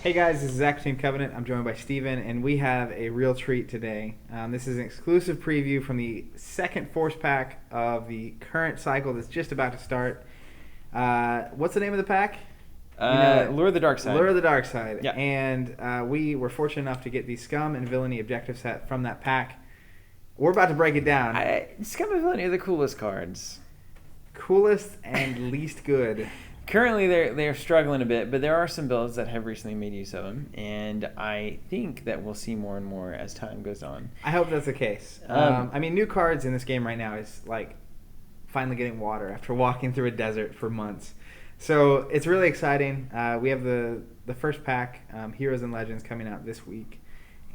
Hey guys, this is Zach Team Covenant. I'm joined by Steven, and we have a real treat today. This is an exclusive preview from the second Force Pack of the current cycle that's just about to start. What's the name of the pack? Lure of the Darkside. Lure of the Darkside. Yeah. And we were fortunate enough to get the Scum and Villainy objective set from that pack. We're about to break it down. Scum and Villainy are the coolest cards. Coolest and least good. Currently, they're struggling a bit, but there are some builds that have recently made use of them, and I think that we'll see more and more as time goes on. I hope that's the case. New cards in this game right now is like finally getting water after walking through a desert for months. So it's really exciting. We have the first pack, Heroes and Legends, coming out this week,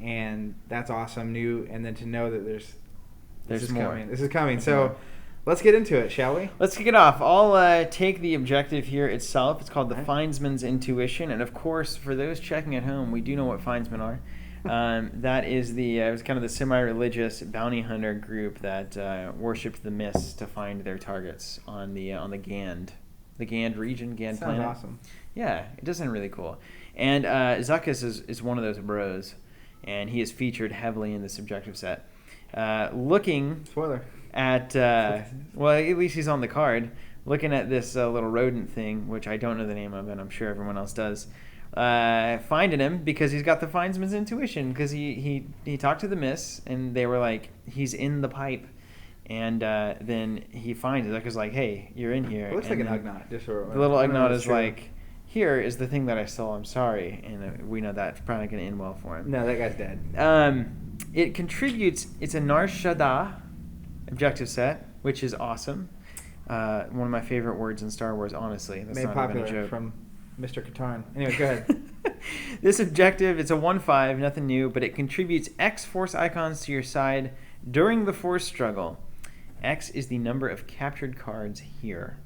and that's awesome. New, and then to know that there's more. This is coming. There's so. more. Let's get into it, shall we? Let's kick it off. I'll take the objective here itself. It's called the Findsman's Intuition, and of course, for those checking at home, we do know what Findsmen are. That is it was kind of the semi-religious bounty hunter group that worshipped the mists to find their targets on the Gand region, Gand Sounds planet. Awesome. Yeah, it does sound really cool. And Zuckuss is one of those bros, and he is featured heavily in this objective set. Looking Spoiler. At well, at least he's on the card. Looking at this little rodent thing, which I don't know the name of, and I'm sure everyone else does. Finding him because he's got the Findsman's Intuition, because he talked to the miss, and they were like, he's in the pipe, and then he finds it. Zuckuss like, hey, you're in here. It looks like an Ugnaught. The little Ugnaught is like, here is the thing that I stole. I'm sorry, and we know that's probably not going to end well for him. No, that guy's dead. It contributes. It's a Nar Shaddaa objective set, which is awesome. One of my favorite words in Star Wars, honestly. That's made not popular even a joke. from Mr. Katarn. Anyway, go ahead. This objective, it's a 1/5, nothing new, but it contributes X Force icons to your side during the Force struggle. X is the number of captured cards here.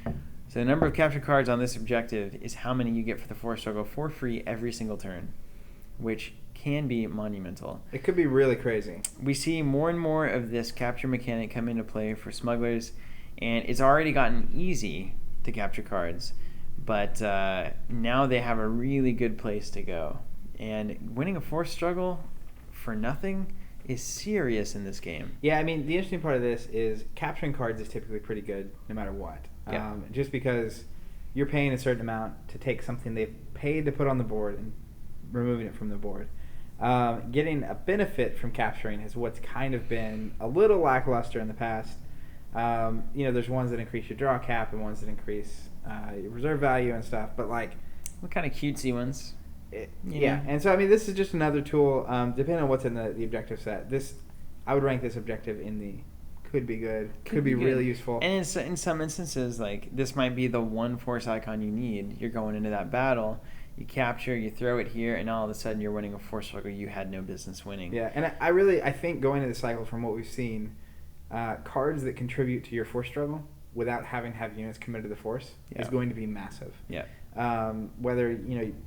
So the number of captured cards on this objective is how many you get for the Force struggle for free every single turn, which can be monumental. It could be really crazy. We see more and more of this capture mechanic come into play for smugglers, and it's already gotten easy to capture cards, but now they have a really good place to go. And winning a Force struggle for nothing is serious in this game. Yeah, I mean, the interesting part of this is capturing cards is typically pretty good no matter what. Yeah. Just because you're paying a certain amount to take something they've paid to put on the board and removing it from the board. Getting a benefit from capturing is what's kind of been a little lackluster in the past. There's ones that increase your draw cap and ones that increase your reserve value and stuff. But what kind of cutesy ones? Yeah. And so this is just another tool. Depending on what's in the objective set, I would rank this objective in the could be good, could be really useful. And in some instances, this might be the one Force icon you need. You're going into that battle. You capture, you throw it here, and all of a sudden you're winning a Force struggle you had no business winning. Yeah, and I think going into the cycle from what we've seen, cards that contribute to your Force struggle without having to have units committed to the Force is going to be massive. Yeah. Whether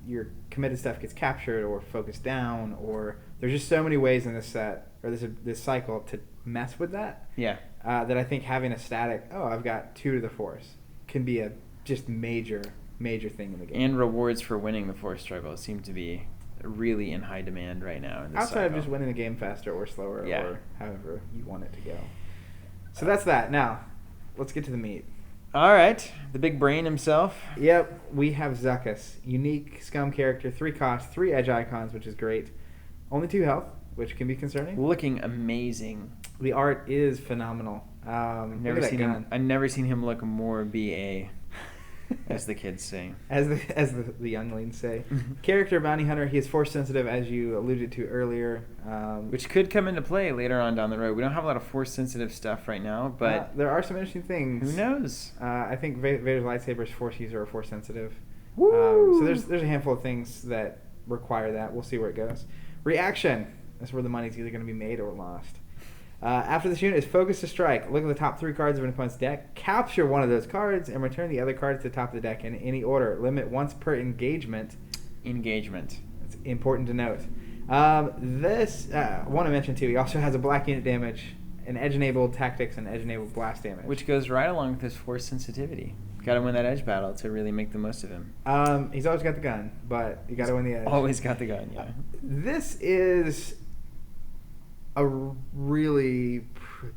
your committed stuff gets captured or focused down, or there's just so many ways in this set or this cycle to mess with that. Yeah. That I think having a static, I've got 2 to the Force, can be a just major thing in the game. And rewards for winning the Force struggle seem to be really in high demand right now in this outside cycle. of just winning the game faster or slower or however you want it to go. So that's that. Now, let's get to the meat. All right. The big brain himself. Yep. We have Zuckuss. Unique Scum character, 3 cost, 3 edge icons, which is great. Only 2 health, which can be concerning. Looking amazing. The art is phenomenal. I've never seen him look more BA. As the kids say. As the younglings say. Character bounty hunter, he is Force sensitive, as you alluded to earlier. Which could come into play later on down the road. We don't have a lot of Force sensitive stuff right now, but there are some interesting things. Who knows? I think Vader's lightsaber's Force user or Force sensitive. Woo! So there's a handful of things that require that. We'll see where it goes. Reaction. That's where the money's either going to be made or lost. After this unit is focused to strike, look at the top 3 cards of an opponent's deck, capture one of those cards, and return the other cards to the top of the deck in any order. Limit once per engagement. It's important to note. I want to mention, too, he also has a black unit damage an edge-enabled tactics and edge-enabled blast damage. Which goes right along with his force sensitivity. Got to win that edge battle to really make the most of him. He's always got the gun, but you got to win the edge. Always got the gun, yeah. This is a really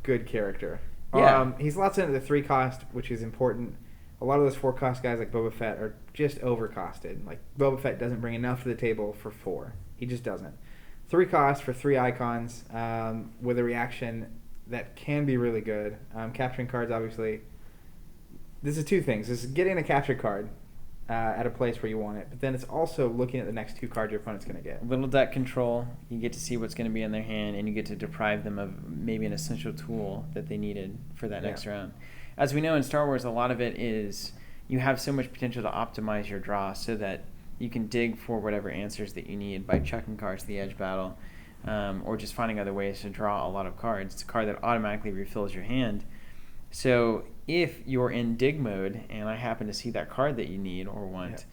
good character. Yeah. He slots into the 3 cost, which is important. A lot of those 4 cost guys like Boba Fett are just overcosted. Like Boba Fett doesn't bring enough to the table for 4. He just doesn't. 3 cost for 3 icons with a reaction that can be really good. Capturing cards, obviously. This is 2 things. This is getting a captured card at a place where you want it, but then it's also looking at the next 2 cards your opponent's going to get. Little deck control. You get to see what's going to be in their hand, and you get to deprive them of maybe an essential tool that they needed for that next round. As we know in Star Wars, a lot of it is you have so much potential to optimize your draw so that you can dig for whatever answers that you need by chucking cards to the edge battle, or just finding other ways to draw a lot of cards. It's a card that automatically refills your hand. So if you're in dig mode and I happen to see that card that you need or want,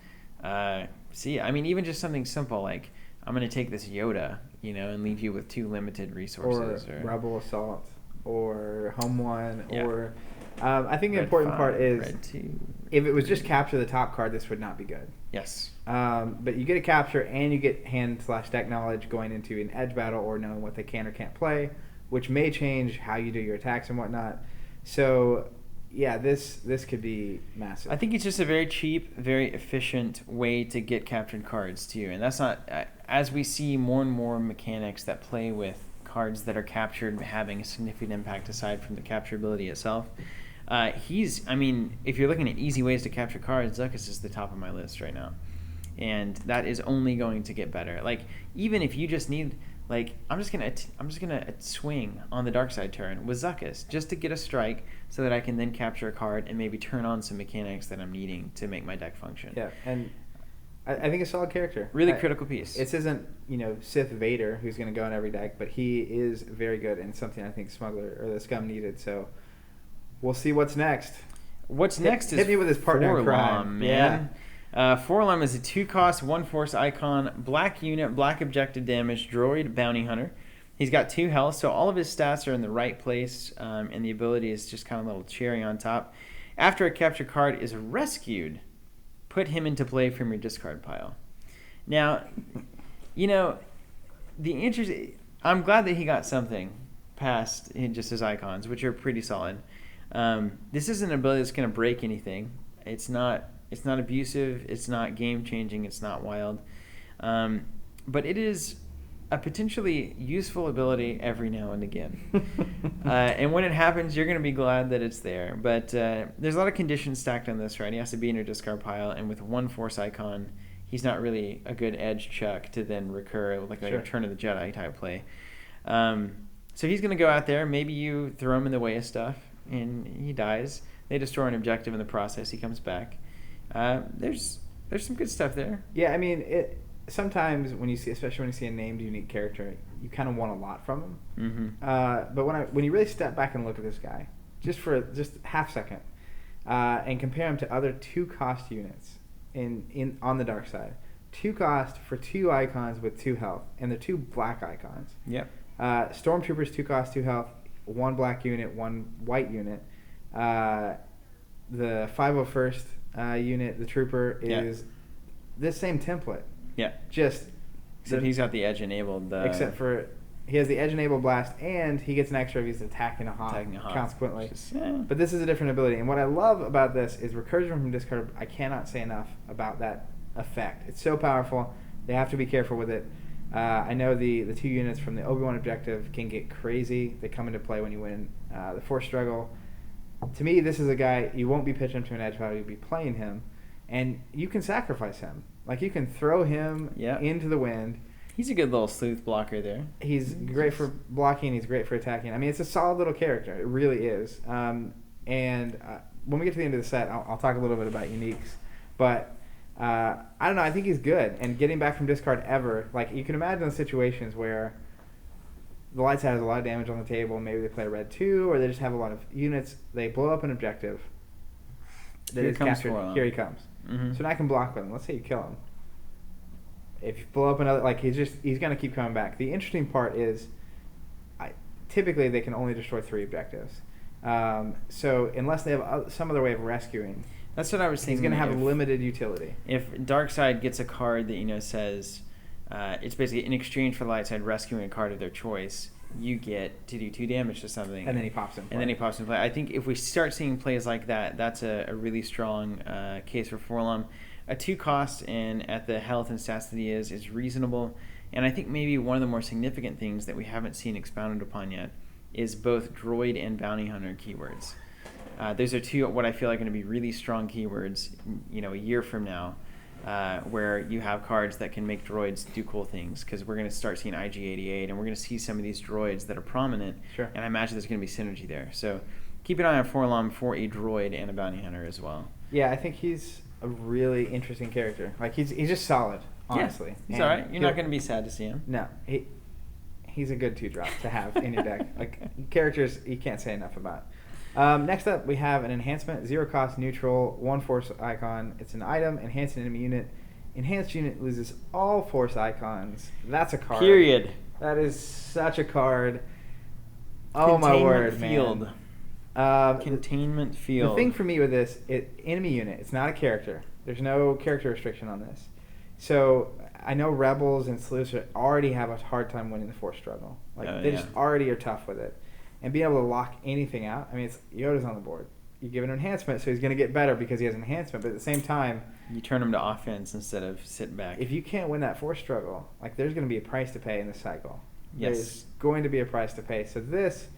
even just something simple like I'm going to take this Yoda, and leave you with 2 limited resources. Or Rebel Assault or Home One or... I think the Red important 5, part is Red 2. If it was just capture the top card, this would not be good. Yes. But you get a capture and you get hand/deck knowledge going into an edge battle or knowing what they can or can't play, which may change how you do your attacks and whatnot. So, yeah, this could be massive. I think it's just a very cheap, very efficient way to get captured cards too. And that's not, as we see more and more mechanics that play with cards that are captured having a significant impact aside from the capturability itself. If you're looking at easy ways to capture cards, Zuckuss is the top of my list right now. And that is only going to get better. Like, even if you just need, like, I'm just gonna swing on the Darkside turn with Zuckuss just to get a strike so that I can then capture a card and maybe turn on some mechanics that I'm needing to make my deck function. Yeah, and I think a solid character. Really critical piece. This isn't, Sith Vader who's going to go in every deck, but he is very good and something I think Smuggler or the Scum needed. So we'll see what's next. What's next is hit me with his partner in crime, man. Yeah. Forlom is a 2-cost, 1-force icon, black unit, black objective damage, droid, bounty hunter. He's got 2 health, so all of his stats are in the right place, and the ability is just kind of a little cherry on top. After a captured card is rescued, put him into play from your discard pile. Now, I'm glad that he got something past in just his icons, which are pretty solid. This isn't an ability that's going to break anything. It's not abusive. It's not game changing. It's not wild. But it is a potentially useful ability every now and again. And when it happens, you're going to be glad that it's there. But there's a lot of conditions stacked on this, right? He has to be in your discard pile, and with 1 force icon, he's not really a good edge chuck to then recur, like a Return of the Jedi type play. So he's going to go out there. Maybe you throw him in the way of stuff, and he dies. They destroy an objective in the process. He comes back. There's some good stuff there. Yeah, sometimes especially when you see a named unique character, you kind of want a lot from him. Mm-hmm. But when you really step back and look at this guy, just for half second, and compare him to other 2-cost units on the dark side, 2 cost for 2 icons with 2 health, and they're 2 black icons. Yep. Stormtroopers 2 cost, 2 health, 1 black unit, 1 white unit. The 501st unit, the trooper, is this same template. Yeah. Except he's got the edge enabled. Except for he has the edge enabled blast, and he gets an extra if he's attacking a hawk. Consequently. But this is a different ability. And what I love about this is recursion from discard. I cannot say enough about that effect. It's so powerful. They have to be careful with it. I know the 2 units from the Obi-Wan objective can get crazy. They come into play when you win the Force Struggle. To me, this is a guy, you won't be pitching him to an edge battle, you'll be playing him, and you can sacrifice him. Like, you can throw him into the wind. He's a good little sleuth blocker there. He's great for blocking, he's great for attacking. It's a solid little character. It really is. And when we get to the end of the set, I'll talk a little bit about uniques. But, I don't know, I think he's good. And getting back from discard ever, like, you can imagine situations where the lights has a lot of damage on the table. Maybe they play a red 2, or they just have a lot of units. They blow up an objective. Here he comes. Mm-hmm. So now I can block with him. Let's say you kill him. If you blow up another, he's going to keep coming back. The interesting part is, typically they can only destroy 3 objectives. So unless they have some other way of rescuing, that's what I was thinking. He's going to have limited utility. If Darkside gets a card that says it's basically in exchange for the light side rescuing a card of their choice, you get to do 2 damage to something, and then he pops in play. I think if we start seeing plays like that, that's a really strong case for Forlom. A 2 cost and at the health and stats that he is reasonable. And I think maybe one of the more significant things that we haven't seen expounded upon yet is both droid and bounty hunter keywords. Those are 2 what I feel like are going to be really strong keywords, a year from now, where you have cards that can make droids do cool things, because we're going to start seeing IG-88 and we're going to see some of these droids that are prominent. Sure. And I imagine there's going to be synergy there. So keep an eye on Forlom for a droid and a bounty hunter as well. Yeah, I think he's a really interesting character. Like he's just solid, honestly. Yeah, he's all right. You're not going to be sad to see him. No, he's a good 2-drop to have in your deck. Like characters, you can't say enough about. Next up, we have an enhancement, 0 cost, neutral, 1 force icon. It's an item, enhance an enemy unit. Enhanced unit loses all force icons. That's a card. Period. That is such a card. Oh my word, field. man. Containment field. The thing for me with this, enemy unit. It's not a character. There's no character restriction on this. So I know Rebels and Sleuths already have a hard time winning the force struggle. They just already are tough with it. And being able to lock anything out, I mean, Yoda's on the board. You give an enhancement, so he's going to get better because he has enhancement. But at the same time, you turn him to offense instead of sit back. If you can't win that force struggle, there's going to be a price to pay in this cycle. Yes. There's going to be a price to pay. So this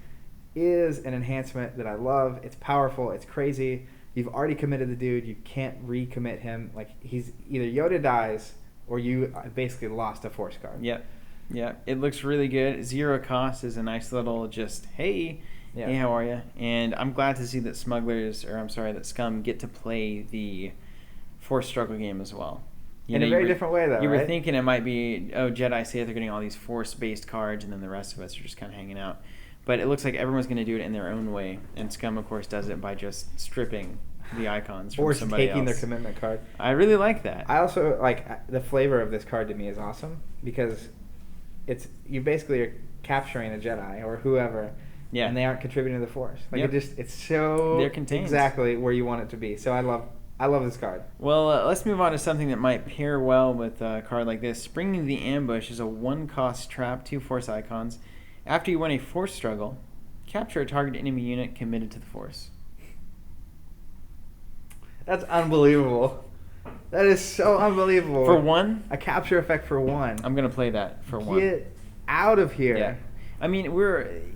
is an enhancement that I love. It's powerful. It's crazy. You've already committed the dude. You can't recommit him. He's either Yoda dies or you basically lost a force card. Yep. Yeah, it looks really good. 0 cost is a nice little hey, how are you? And I'm glad to see that that Scum get to play the Force Struggle game as well. In a very different way, though, You were thinking it might be, Jedi Sith are getting all these Force-based cards, and then the rest of us are just kind of hanging out. But it looks like everyone's going to do it in their own way, and Scum, of course, does it by just stripping the icons from somebody else. Or taking their commitment card. I really like that. I also the flavor of this card to me is awesome, because you basically are capturing a Jedi or whoever, and they aren't contributing to the Force. It's so they're contained. Exactly where you want it to be. So I love this card. Well, let's move on to something that might pair well with a card like this. Springing the Ambush is a 1-cost trap, 2 Force icons. After you win a Force struggle, capture a target enemy unit committed to the Force. That's unbelievable. That is so unbelievable. For 1? A capture effect for 1. I'm going to play that for 1. Get out of here. Yeah. I mean,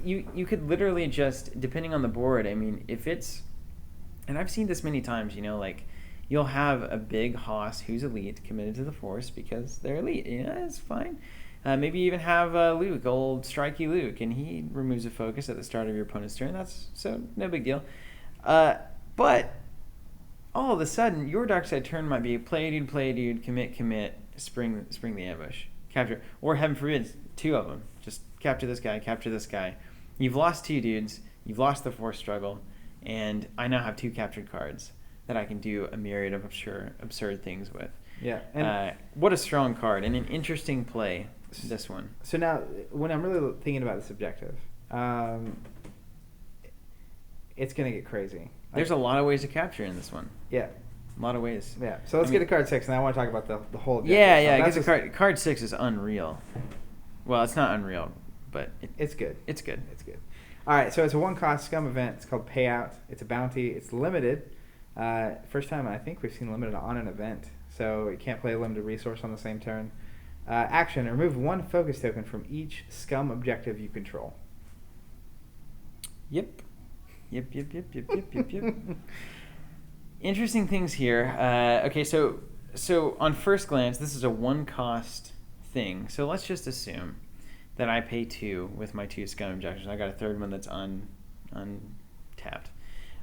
you could literally just, depending on the board, I mean, if it's, and I've seen this many times, you'll have a big Hoss who's elite committed to the Force because they're elite. It's fine. Maybe you even have Luke, old strikey Luke, and he removes a focus at the start of your opponent's turn. That's no big deal. But all of a sudden, your Darkside turn might be play a dude, commit, spring the ambush, capture, or heaven forbid, 2 of them. Just capture this guy. You've lost 2 dudes. You've lost the Force struggle, and I now have 2 captured cards that I can do a myriad of absurd things with. Yeah. And what a strong card and an interesting play. This one. So now, when I'm really thinking about this objective, it's going to get crazy. There's a lot of ways to capture in this one. Yeah. A lot of ways. Yeah. So let's get to card 6, and I want to talk about the whole objective. Yeah. Because card 6 is unreal. Well, it's not unreal, but it's good. It's good. All right, so it's a 1-cost Scum event. It's called Payout. It's a bounty. It's limited. First time I think we've seen limited on an event, so you can't play a limited resource on the same turn. Action: remove 1 focus token from each Scum objective you control. Yep. Interesting things here. Okay, so on first glance, this is a 1-cost thing. So let's just assume that I pay 2 with my 2 Scum objectives. I got a third one that's untapped.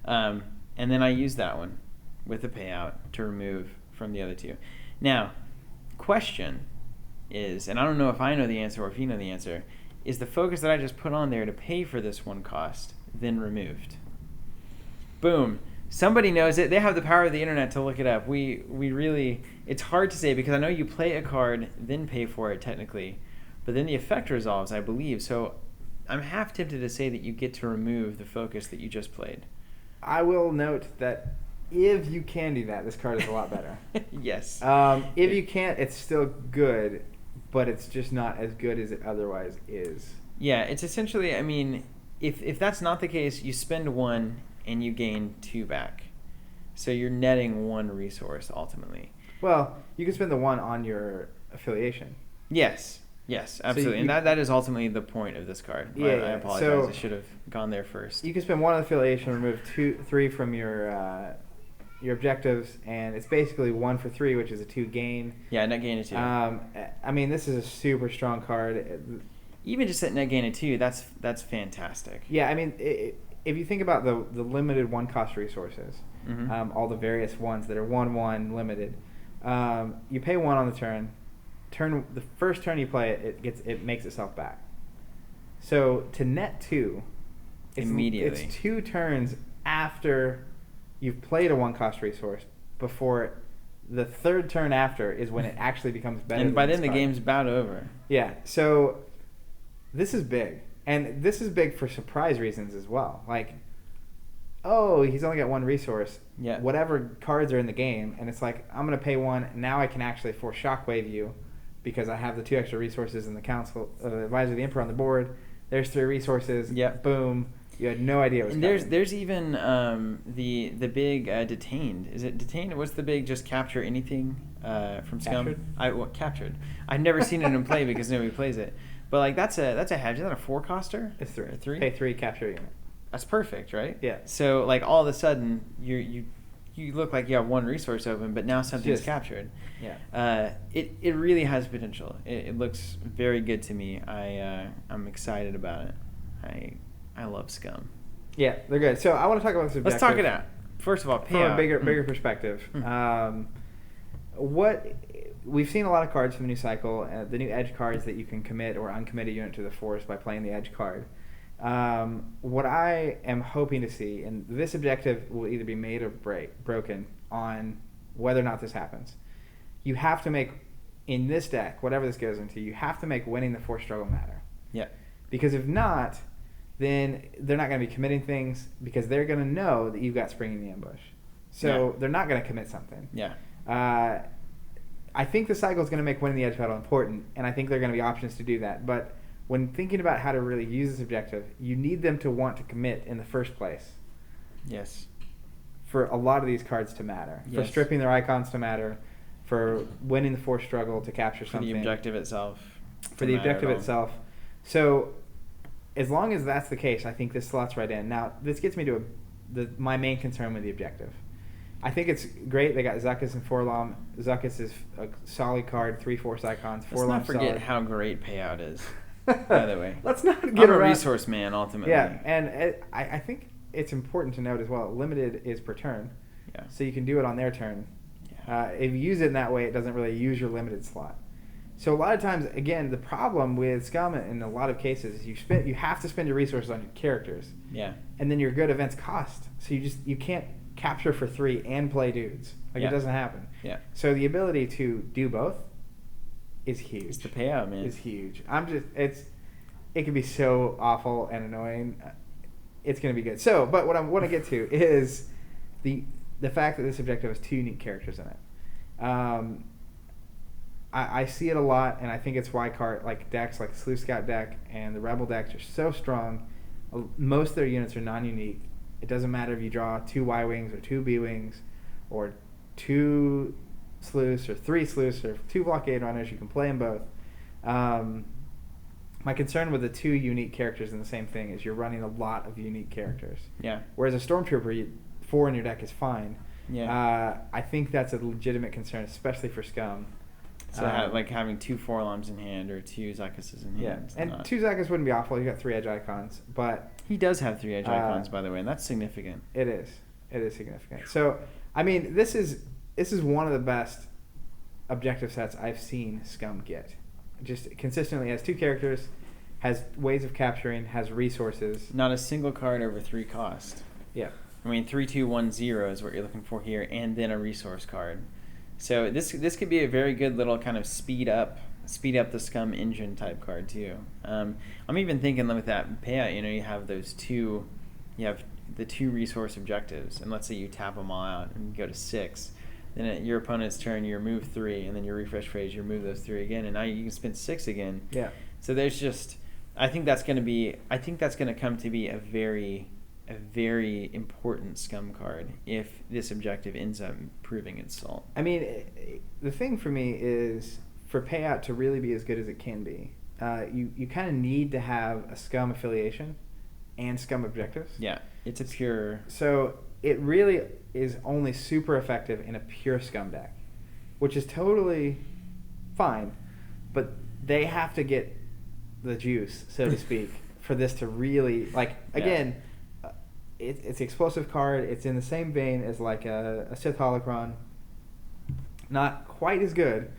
And then I use that one with the payout to remove from the other 2. Now, question is, and I don't know if I know the answer or if you know the answer, is the focus that I just put on there to pay for this 1 cost then removed? Boom. Somebody knows it. They have the power of the internet to look it up. We really, it's hard to say because I know you play a card, then pay for it technically, but then the effect resolves, I believe. So I'm half tempted to say that you get to remove the focus that you just played. I will note that if you can do that, this card is a lot better. Yes. If you can't, it's still good, but it's just not as good as it otherwise is. Yeah, it's essentially, I mean, if that's not the case, you spend 1 and you gain 2 back. So you're netting 1 resource ultimately. Well, you can spend the 1 on your affiliation. Yes, absolutely. And that is ultimately the point of this card. Yeah, I apologize. so I should have gone there first. You can spend 1 on affiliation, remove 3 from your objectives, and it's basically 1 for 3, which is a 2 gain. Yeah, net gain of 2. I mean, this is a super strong card. Even just at net gain of 2, that's fantastic. Yeah, I mean, if you think about the limited 1-cost resources, all the various ones that are 1/1 limited, you pay 1 on the turn. The first turn you play it makes itself back. So to net 2, immediately, it's 2 turns after you've played a 1-cost resource before the third turn after is when it actually becomes better. And by then the card. game's about over. Yeah, so this is big, and this is big for surprise reasons as well. Like, oh, he's only got 1 resource. Yeah. Whatever cards are in the game, and it's like, I'm going to pay 1. Now I can actually force Shockwave you because I have the 2 extra resources in the Council, Advisor of the Emperor on the board. There's 3 resources. Yeah. Boom. You had no idea it was coming. There's even the big Detained. Is it Detained? What's the big just capture anything from Scum? Captured. I've never seen it in play because nobody plays it. But like that's a hedge. Is that a 4-coster? It's 3. 3? Pay 3, capture a unit. That's perfect, right? Yeah. So like all of a sudden you look like you have 1 resource open, but now something's captured. Yeah. It really has potential. It looks very good to me. I'm excited about it. I love Scum. Yeah, they're good. So I want to talk about this objective. Let's talk it out. First of all, Payout. From a bigger perspective. What we've seen a lot of cards from the new cycle, the new edge cards that you can commit or uncommit a unit to the force by playing the edge card. What I am hoping to see, and this objective will either be made or broken on whether or not this happens. You have to make, in this deck, whatever this goes into, you have to make winning the force struggle matter. Yeah. Because if not, then they're not going to be committing things because they're going to know that you've got Spring in the Ambush. So they're not going to commit something. Yeah. I think the cycle is going to make winning the edge battle important, and I think there are going to be options to do that. But when thinking about how to really use this objective, you need them to want to commit in the first place. Yes. For a lot of these cards to matter. Yes. For stripping their icons to matter. For winning the force struggle to capture something. For the objective itself. For the objective itself. So as long as that's the case, I think this slots right in. Now, this gets me to my main concern with the objective. I think it's great. They got Zuckuss and Forlom. Zuckuss is a solid card, 3 force icons. Let's Forlom not forget solid. How great Payout is, by the way. Let's not get I'm a around. resource man, ultimately. Yeah, and I think it's important to note as well, limited is per turn. Yeah. So you can do it on their turn. Yeah. If you use it in that way, it doesn't really use your limited slot. So a lot of times, again, the problem with Scum in a lot of cases is you have to spend your resources on your characters. Yeah. And then your good events cost. So you can't capture for 3 and play dudes. It doesn't happen. Yeah. So the ability to do both is huge. It's the Payout, man. Is huge. It can be so awful and annoying. It's going to be good. So, but what I want to get to is the fact that this objective has 2 unique characters in it. I see it a lot, and I think it's why decks like the Sleuth Scout deck and the Rebel decks are so strong. Most of their units are non-unique. It doesn't matter if you draw 2 Y-Wings or 2 B-Wings or 2 Sleuths or 3 Sleuths or 2 Blockade Runners. You can play them both. My concern with the 2 unique characters in the same thing is you're running a lot of unique characters. Yeah. Whereas a Stormtrooper, 4 in your deck is fine. Yeah. I think that's a legitimate concern, especially for Scum. So having 2 Forloms in hand or 2 Zuckusses in hand. Yeah, and 2 Zuckuss wouldn't be awful. You got 3 edge icons, but he does have 3 edge icons, by the way, and that's significant. It is. It is significant. So, I mean, this is one of the best objective sets I've seen Scum get. Just consistently has 2 characters, has ways of capturing, has resources. Not a single card over 3 cost. Yeah. I mean, 3-2-1-0 is what you're looking for here, and then a resource card. So this could be a very good little kind of speed up speed up the Scum engine type card too. I'm even thinking with that payout, you have you have the 2 resource objectives, and let's say you tap them all out and you go to 6. Then at your opponent's turn, you remove 3, and then your refresh phase, you remove those 3 again, and now you can spend 6 again. Yeah. So there's just, I think that's going to come to be a very important Scum card if this objective ends up proving its salt. I mean, the thing for me is for Payout to really be as good as it can be, you kind of need to have a Scum affiliation and Scum objectives. Yeah, it's a pure... So it really is only super effective in a pure Scum deck, which is totally fine, but they have to get the juice, so to speak, for this to really, again, it's an explosive card. It's in the same vein as like a Sith Holocron. Not quite as good.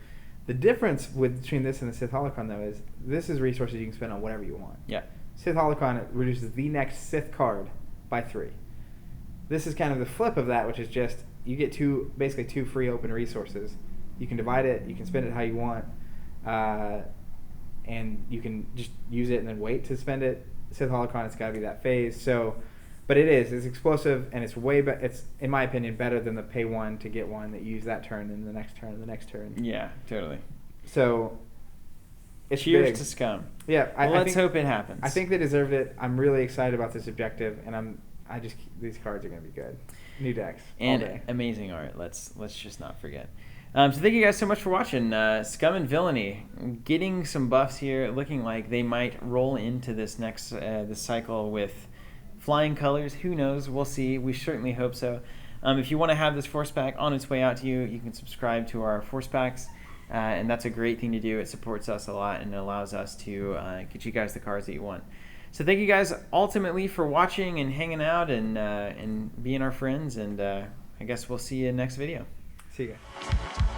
The difference between this and the Sith Holocron, though, is this is resources you can spend on whatever you want. Yeah. Sith Holocron reduces the next Sith card by 3. This is kind of the flip of that, which is just you get basically 2 free open resources. You can divide it. You can spend it how you want, and you can just use it and then wait to spend it. Sith Holocron, it's got to be that phase. So, but it's explosive, and it's it's in my opinion better than the pay 1 to get 1 that you use that turn and the next turn and the next turn. Yeah, totally. So. It's Cheers big. to Scum. Yeah, let's hope it happens. I think they deserved it. I'm really excited about this objective, and these cards are going to be good. New decks and all day. Amazing art. Let's just not forget. So thank you guys so much for watching. Scum and Villainy, getting some buffs here, looking like they might roll into this next this cycle with flying colors. Who knows? We'll see. We certainly hope so. If you want to have this force pack on its way out to you, you can subscribe to our force packs. And that's a great thing to do. It supports us a lot and it allows us to get you guys the cards that you want. So thank you guys ultimately for watching and hanging out and being our friends. And I guess we'll see you in the next video. See you guys.